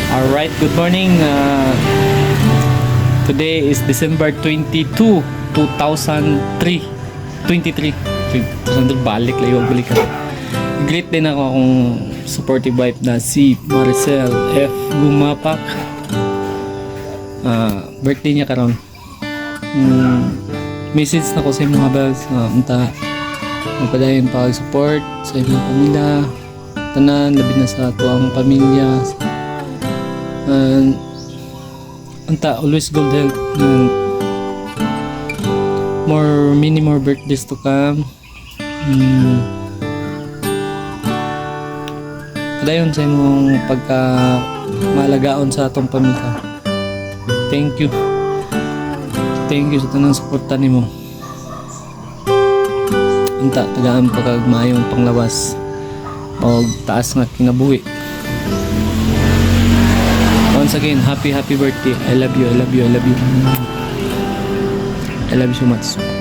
Alright, good morning. Today is December 22, 2003. 23. 2003, balik lang yung balik ka. Greet din ako akong supportive wife na si Maricel F. Gumapak. Birthday niya karon. Message na ko sa mga bells. Unta, magpadayon pag-support sa inyong pamilya. Tanan, labi na sa tuwang pamilya. Unta, always good health. Many more birthdays to come. Padayon sa imong pagka malagaon sa atong pamilya. Thank you. Thank you sa tanang suporta nimo. Unta, tagaan pa kag maayong panglawas o taas nga kinabuhi. Once again, happy birthday. I love you. I love you so much.